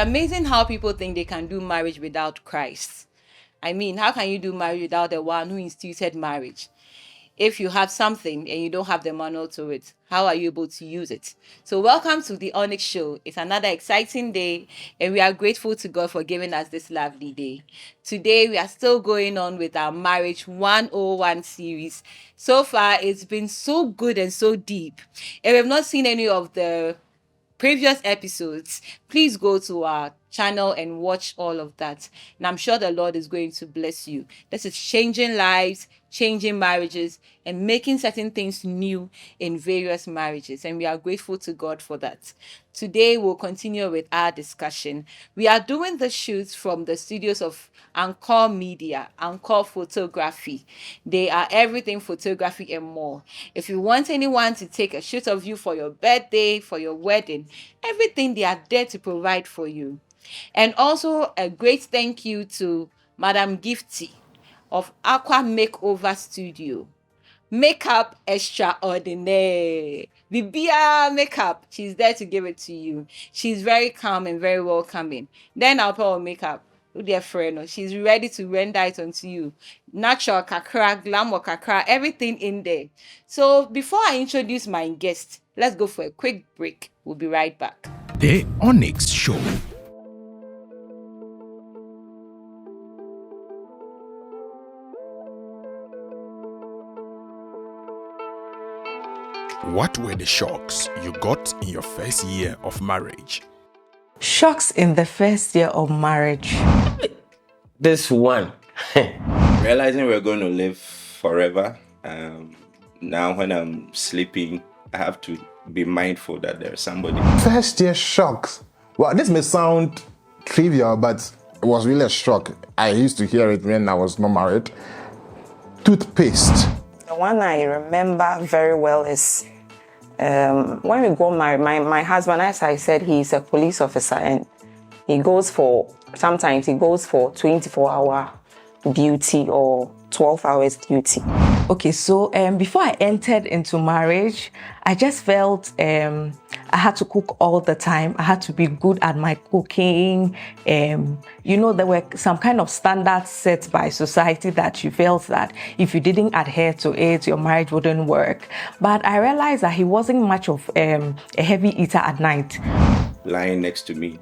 amazing how people think they can do marriage without Christ. I mean, how can you do marriage without the one who instituted marriage? If you have something and you don't have the manual to it, how are you able to use it? So welcome to the Onyx Show. It's another exciting day, and we are grateful to God for giving us this lovely day. Today, we are still going on with our Marriage 101 series. So far, it's been so good and so deep. If you've not seen any of the previous episodes, please go to our channel and watch all of that, and I'm sure the Lord is going to bless you. This is changing lives, changing marriages, and making certain things new in various marriages, and we are grateful to God for that. Today we'll continue with our discussion. We are doing the shoots from the studios of Anchor Media, Anchor Photography. They are everything photography and more. If you want anyone to take a shoot of you for your birthday, for your wedding, everything, they are there to provide for you. And also a great thank you to Madam Gifty of Aqua Makeover Studio. Makeup extraordinaire. Bibia makeup. She's there to give it to you. She's very calm and very welcoming. Then I'll put on makeup. Dear friend, she's ready to render it onto you. Natural kakra, glamour kakra, everything in there. So before I introduce my guest, let's go for a quick break. We'll be right back. The Onyx Show. What were the shocks you got in your first year of marriage? Shocks in the first year of marriage. This one, realizing we're going to live forever. Now when I'm sleeping, I have to be mindful that there's somebody. First year shocks. Well, this may sound trivial, but it was really a shock. I used to hear it when I was not married. Toothpaste. The one I remember very well is when we got married, my husband, as I said, he's a police officer, and sometimes he goes for 24-hour duty or 12 hours duty. Okay, so before I entered into marriage, I just felt I had to cook all the time. I had to be good at my cooking. There were some kind of standards set by society that you felt that if you didn't adhere to it, your marriage wouldn't work. But I realized that he wasn't much of a heavy eater at night. Lying next to me,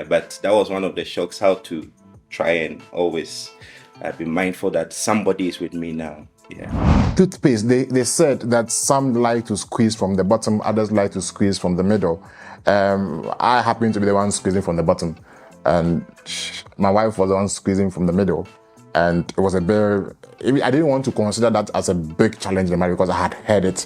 but that was one of the shocks, how to try and always be mindful that somebody is with me now. Yeah. Toothpaste, they said that some like to squeeze from the bottom, others like to squeeze from the middle. I happen to be the one squeezing from the bottom, and my wife was the one squeezing from the middle. And it was I didn't want to consider that as a big challenge in marriage because I had heard it.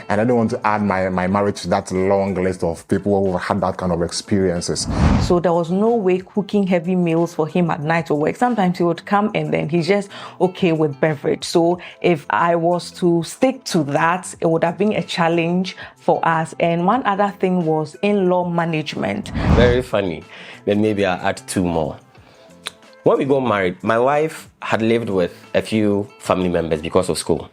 And I didn't want to add my marriage to that long list of people who had that kind of experiences. So there was no way cooking heavy meals for him at night or work. Sometimes he would come and then he's just okay with beverage. So if I was to stick to that, it would have been a challenge for us. And one other thing was in-law management. Very funny. Then maybe I'll add two more. When we got married, my wife had lived with a few family members because of school.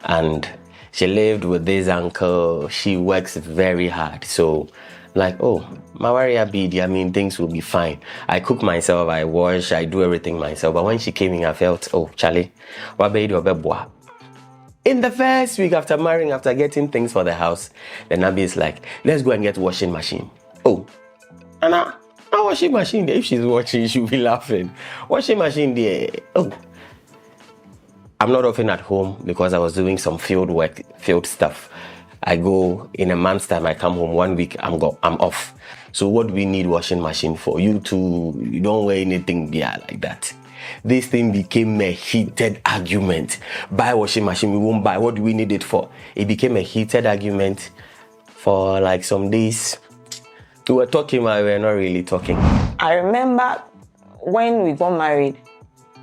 And she lived with this uncle. She works very hard. So, my warrior BD, things will be fine. I cook myself, I wash, I do everything myself. But when she came in, I felt, Charlie, what baby do boy? In the first week after marrying, after getting things for the house, the Nabi is like, let's go and get washing machine. Oh, Anna. A washing machine there. If she's watching, she'll be laughing. Washing machine there. Oh. I'm not often at home because I was doing some field stuff. I go in a month's time, I come home 1 week, I'm off. So what do we need washing machine for? You don't wear anything there like that. This thing became a heated argument. Buy washing machine, we won't buy. What do we need it for? It became a heated argument for some days. We were talking, but we were not really talking. I remember when we got married,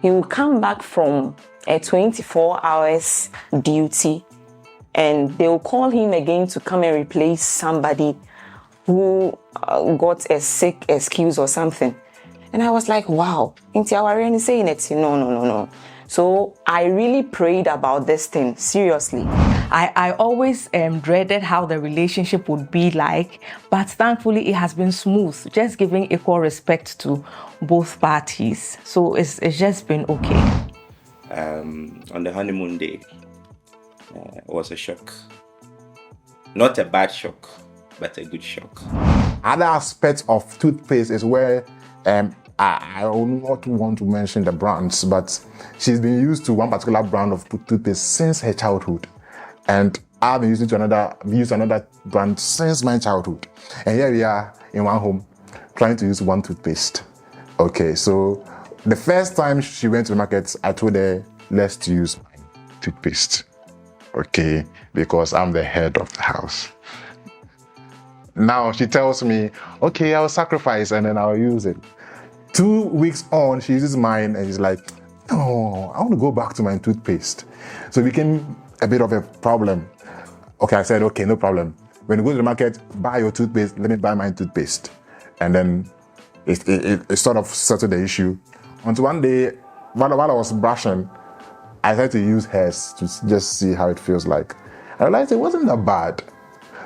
he would come back from a 24 hours duty and they will call him again to come and replace somebody who got a sick excuse or something. And I was like, wow, into our really saying it? No. So I really prayed about this thing, seriously. I always dreaded how the relationship would be like, but thankfully it has been smooth, just giving equal respect to both parties. So it's just been okay. On the honeymoon day, it was a shock. Not a bad shock, but a good shock. Other aspects of toothpaste is where I will not want to mention the brands, but she's been used to one particular brand of toothpaste since her childhood. And I've been used another brand since my childhood. And here we are in one home trying to use one toothpaste. Okay, so the first time she went to the market, I told her, let's use my toothpaste. Okay, because I'm the head of the house. Now she tells me, okay, I'll sacrifice and then I'll use it. 2 weeks on, she uses mine and she's like, no, I want to go back to my toothpaste. So it became a bit of a problem. Okay, I said, okay, no problem. When you go to the market, buy your toothpaste, let me buy my toothpaste. And then it sort of settled the issue. Until one day, while I was brushing, I tried to use hers to just see how it feels like. I realized it wasn't that bad.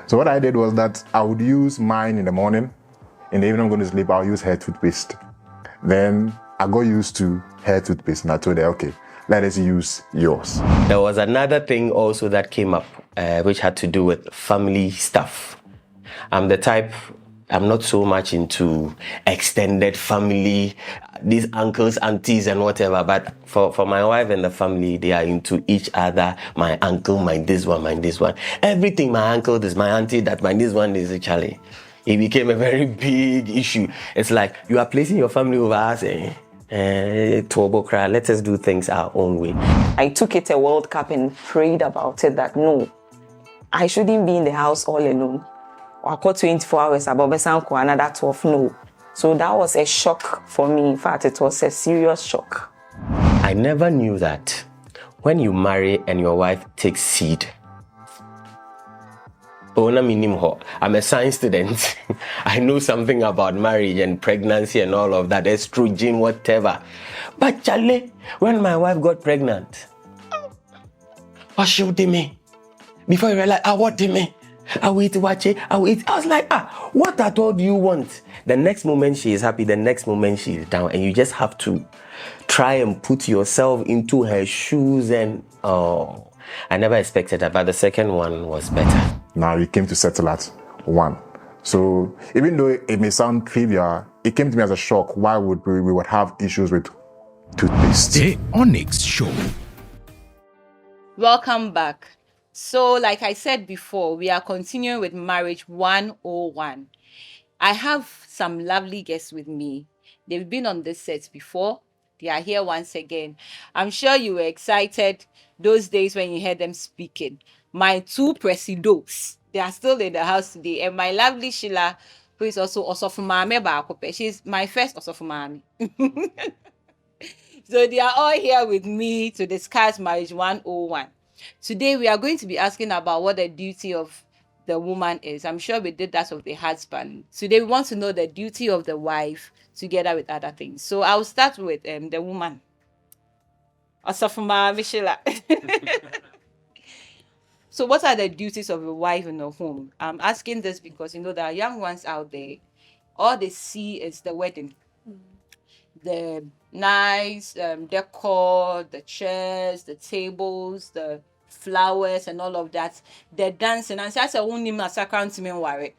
So what I did was that I would use mine in the morning. In the evening, I'm going to sleep, I'll use her toothpaste. Then I got used to her toothpaste and I told her, okay, let us use yours. There was another thing also that came up, which had to do with family stuff. I'm the type, I'm not so much into extended family, these uncles, aunties, and whatever. But for my wife and the family, they are into each other. My uncle, my this one, my this one. Everything, my uncle, this, my auntie, that, my this one is Charlie. It became a very big issue. It's like, you are placing your family over us, let us do things our own way. I took it a World Cup and prayed about it that no, I shouldn't be in the house all alone. I got 24 hours, above another 12, no. So that was a shock for me. In fact, it was a serious shock. I never knew that when you marry and your wife takes seed. I'm a science student. I know something about marriage and pregnancy and all of that, estrogen, whatever. But Charlie, when my wife got pregnant, what should me? Before you realize, what did me? I will eat wache, I will eat. I was like, what at all do you want? The next moment she is happy, the next moment she is down, and you just have to try and put yourself into her shoes. And I never expected that, but the second one was better. Now we came to settle at 1. So even though it may sound trivial, it came to me as a shock. Why would we would have issues with toothpaste? The Onyx Show. Welcome back. So, like I said before, we are continuing with Marriage 101. I have some lovely guests with me. They've been on this set before. They are here once again. I'm sure you were excited those days when you heard them speaking. My 2 presidos, they are still in the house today. And my lovely Sheila, who is also Osofumame Bakope. She's my first Osofumame. So they are all here with me to discuss Marriage 101. Today, we are going to be asking about what the duty of the woman is. I'm sure we did that of the husband. Today, we want to know the duty of the wife together with other things. So I'll start with the woman. Asafuma Michela. So what are the duties of a wife in a home? I'm asking this because, there are young ones out there. All they see is the wedding. The nice decor, the chairs, the tables, the flowers and all of that. The dancing. And that's a only massacre to me worry.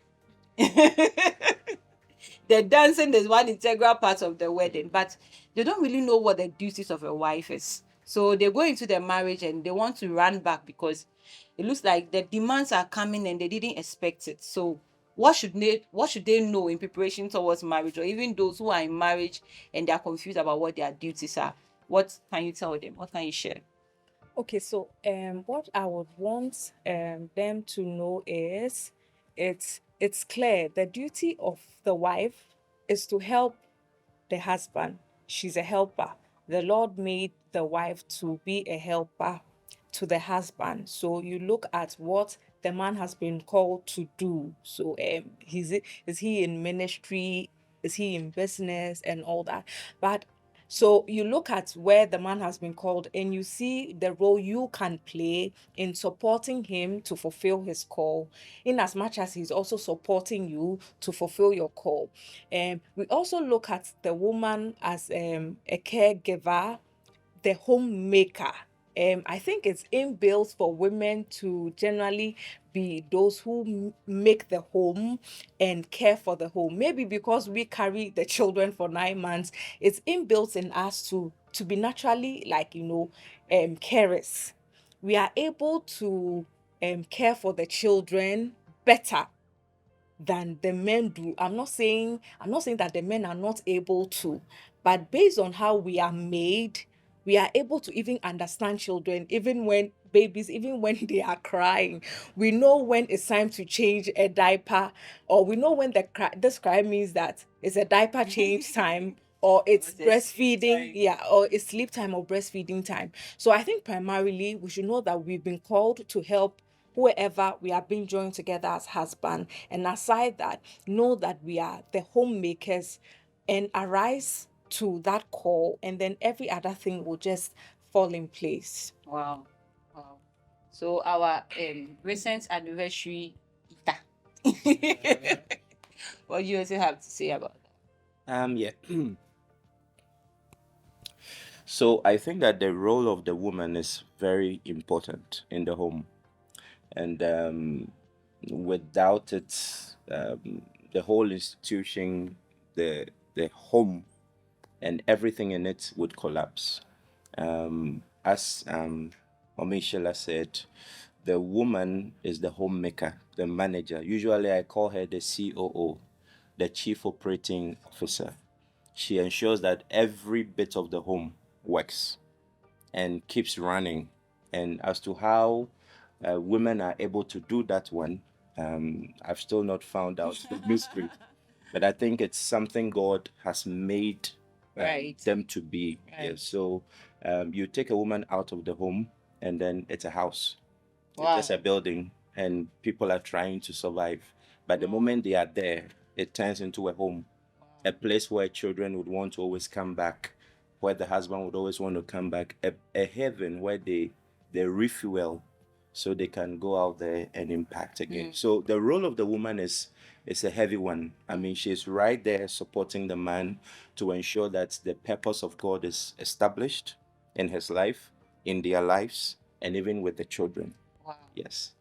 The dancing is one integral part of the wedding, but they don't really know what the duties of a wife is. So they go into their marriage and they want to run back because it looks like the demands are coming and they didn't expect it. So what should they know in preparation towards marriage, or even those who are in marriage and they are confused about what their duties are? What can you tell them? What can you share? Okay, so what I would want them to know is it's clear the duty of the wife is to help the husband. She's a helper. The Lord made the wife to be a helper to the husband. So you look at what the man has been called to do. So is he in ministry? Is he in business and all that? But So you look at where the man has been called and you see the role you can play in supporting him to fulfill his call, in as much as he's also supporting you to fulfill your call. We also look at the woman as a caregiver, the homemaker. I think it's inbuilt for women to generally be those who make the home and care for the home. Maybe because we carry the children for 9 months, it's inbuilt in us to be naturally, like, carers. We are able to care for the children better than the men do. I'm not saying that the men are not able to, but based on how we are made, we are able to even understand children, even when babies, even when they are crying. We know when it's time to change a diaper, or we know when this cry means that it's a diaper change time, or it's breastfeeding, yeah, or it's sleep time or breastfeeding time. So I think primarily we should know that we've been called to help whoever we are being joined together as husband. And aside that, know that we are the homemakers and arise to that call, and then every other thing will just fall in place. Wow. Wow. So our recent anniversary Ita. What do you also have to say about that? Yeah. So I think that the role of the woman is very important in the home, and without it, the whole institution, the home, and everything in it would collapse. As Omishela said, the woman is the homemaker, the manager. Usually, I call her the COO, the Chief Operating Officer. She ensures that every bit of the home works and keeps running. And as to how women are able to do that one, I've still not found out the mystery. But I think it's something God has made Right. them to be. Right. Yes. So you take a woman out of the home, and then it's a house. Wow. It's just a building, and people are trying to survive. But the moment they are there, it turns into a home, a place where children would want to always come back, where the husband would always want to come back, a heaven where they refuel so they can go out there and impact again. So the role of the woman is a heavy one. I mean, she's right there supporting the man to ensure that the purpose of God is established in his life, in their lives, and even with the children. Wow. Yes.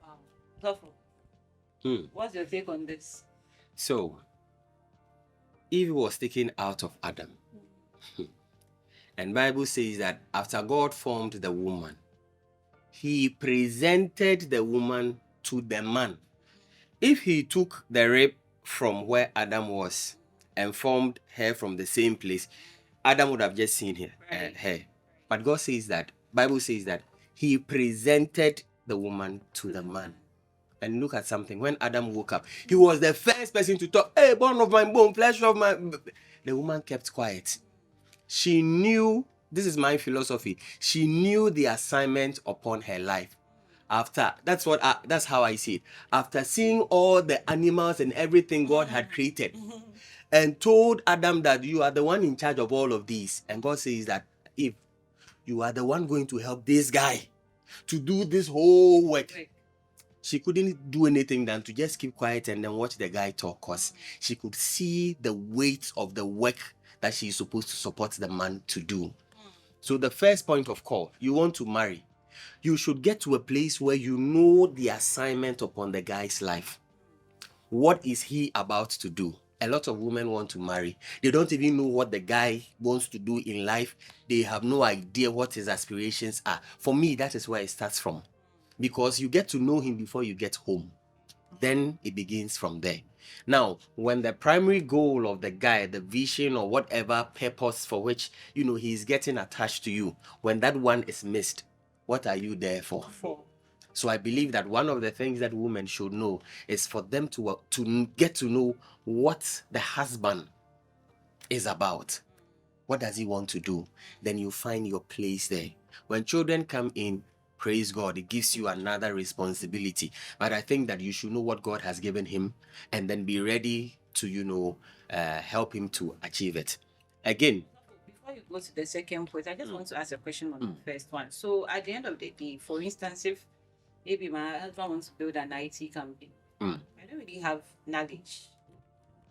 Wow. Thoughtful. What's your take on this? So, Eve was taken out of Adam. And Bible says that after God formed the woman, he presented the woman to the man. If he took the rib from where Adam was and formed her from the same place, Adam would have just seen her. But God says that, Bible says that he presented the woman to the man. And look at something. When Adam woke up, he was the first person to talk. Hey, bone of my bone, flesh of my... The woman kept quiet. She knew, this is my philosophy, she knew the assignment upon her life. That's how I see it. After seeing all the animals and everything God had created, and told Adam that you are the one in charge of all of these, and God says that if you are the one going to help this guy to do this whole work, she couldn't do anything than to just keep quiet and then watch the guy talk, because she could see the weight of the work that she's supposed to support the man to do. So the first point of call, you want to marry, you should get to a place where you know the assignment upon the guy's life. What is he about to do? A lot of women want to marry. They don't even know what the guy wants to do in life. They have no idea what his aspirations are. For me, that is where it starts from. Because you get to know him before you get home. Then it begins from there. Now, when the primary goal of the guy, the vision or whatever purpose for which, he's getting attached to you, when that one is missed, what are you there for? So I believe that one of the things that women should know is for them to get to know what the husband is about. What does he want to do? Then you find your place there. When children come in, praise God, it gives you another responsibility. But I think that you should know what God has given him and then be ready to, help him to achieve it. Again, before you go to the second point, I just want to ask a question on the first one. So at the end of the day, for instance, if maybe my husband wants to build an IT company, I don't really have knowledge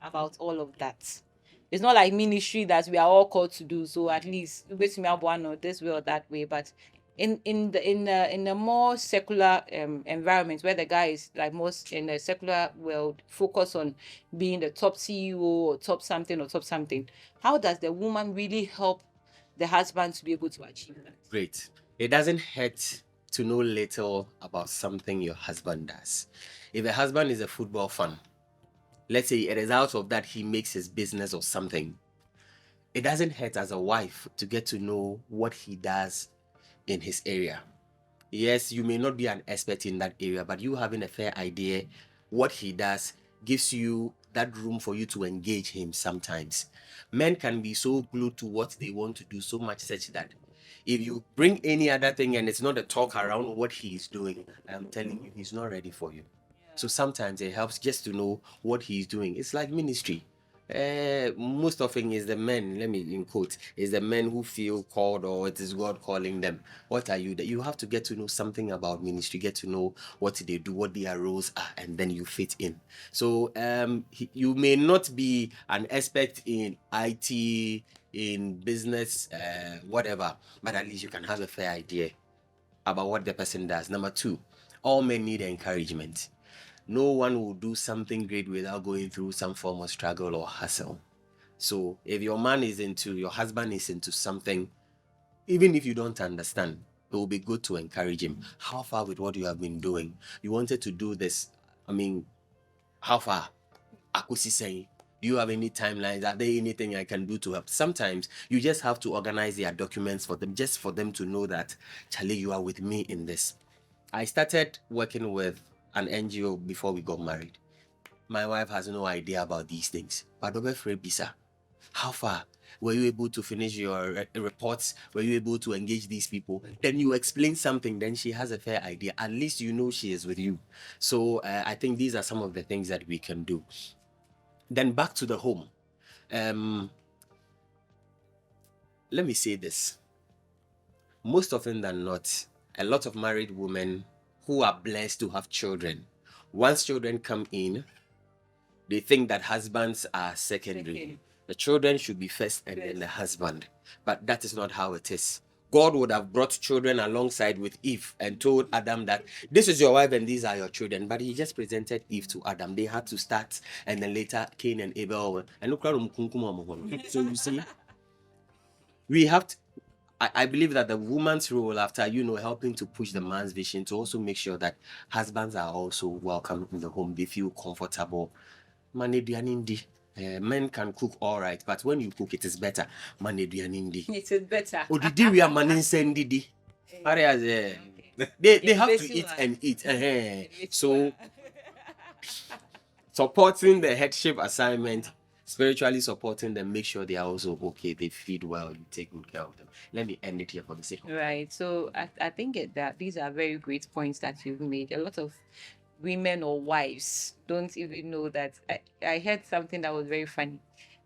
about all of that. It's not like ministry that we are all called to do. So at least with me one or this way or that way. But in the more secular environment where the guy is like most in the secular world focus on being the top CEO or top something, how does the woman really help the husband to be able to achieve that? Great. It doesn't hurt to know little about something your husband does. If a husband is a football fan, let's say it is out of that he makes his business or something, it doesn't hurt as a wife to get to know what he does in his area. Yes, you may not be an expert in that area, but you having a fair idea what he does gives you that room for you to engage him sometimes. Men can be so glued to what they want to do so much such that if you bring any other thing and it's not a talk around what he is doing, I'm telling you, he's not ready for you. So sometimes it helps just to know what he's doing. It's like ministry. Most often is the men, let me in quote, is the men who feel called or it is God calling them. What are you? That you have to get to know something about ministry, get to know what they do, what their roles are, and then you fit in. So you may not be an expert in IT, in business, whatever, but at least you can have a fair idea about what the person does. Number two, all men need encouragement. No one will do something great without going through some form of struggle or hustle. So if your husband is into something, even if you don't understand, it will be good to encourage him. How far with what you have been doing? You wanted to do this. I mean, how far? Akusi saying, do you have any timelines? Are there anything I can do to help? Sometimes you just have to organize their documents for them, just for them to know that, Charlie, you are with me in this. I started working with an NGO before we got married. My wife has no idea about these things. But Bisa, how far were you able to finish your reports? Were you able to engage these people? Then you explain something, then she has a fair idea. At least you know she is with you. So I think these are some of the things that we can do. Then back to the home. Let me say this. Most often than not, a lot of married women who are blessed to have children, once children come in, they think that husbands are secondary. The children should be first and then the husband. But that is not how it is. God would have brought children alongside with Eve and told Adam that this is your wife and these are your children. But he just presented Eve to Adam. They had to start, and then later Cain and Abel. So you see, we have to. I believe that the woman's role, after helping to push the man's vision, to also make sure that husbands are also welcome in the home, they feel comfortable. Men can cook all right, but when you cook, it is better. It is better. They have to eat and eat. So supporting the headship assignment, spiritually supporting them, make sure they are also okay, they feed well, you take good care of them. Let me end it here for the sake of right. So I think that these are very great points that you've made. A lot of women or wives don't even know that. I heard something that was very funny,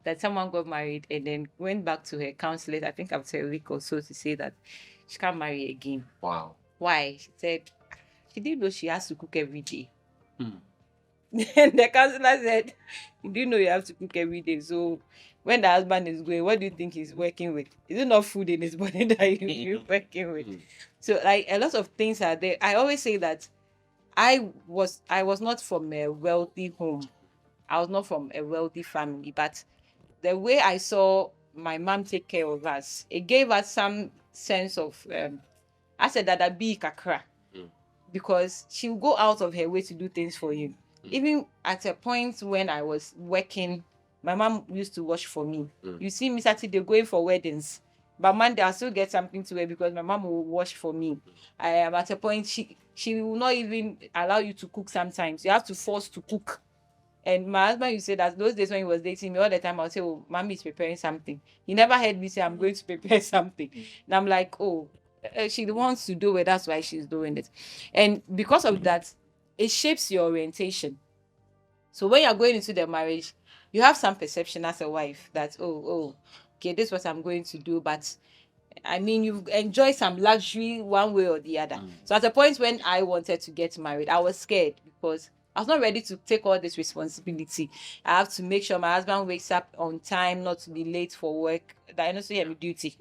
that someone got married and then went back to her counselor, I think after a week or so, to say that she can't marry again. Wow. Why? She said she didn't know she has to cook every day. And the counselor said, you do know you have to cook every day. So when the husband is going, what do you think he's working with? Is it not food in his body that you're working with? So like a lot of things are there. I always say that I was not from a wealthy home. I was not from a wealthy family, but the way I saw my mom take care of us, it gave us some sense of I said that I'd be kakra, because she'll go out of her way to do things for you. Even at a point when I was working, my mom used to wash for me. You see me Saturday going for weddings, but Monday I'll still get something to wear because my mom will wash for me. I am at a point she will not even allow you to cook sometimes. You have to force to cook. And my husband used to say that those days when he was dating me, all the time I'll say, oh, mommy is preparing something. He never heard me say I'm going to prepare something. And I'm like, oh, she wants to do it, that's why she's doing it. And because of that, it shapes your orientation. So when you're going into the marriage, you have some perception as a wife that, okay, this is what I'm going to do, but I mean, you enjoy some luxury one way or the other. So at a point when I wanted to get married, I was scared because I was not ready to take all this responsibility. I have to make sure my husband wakes up on time, not to be late for work. That I know, so yeah, my duty.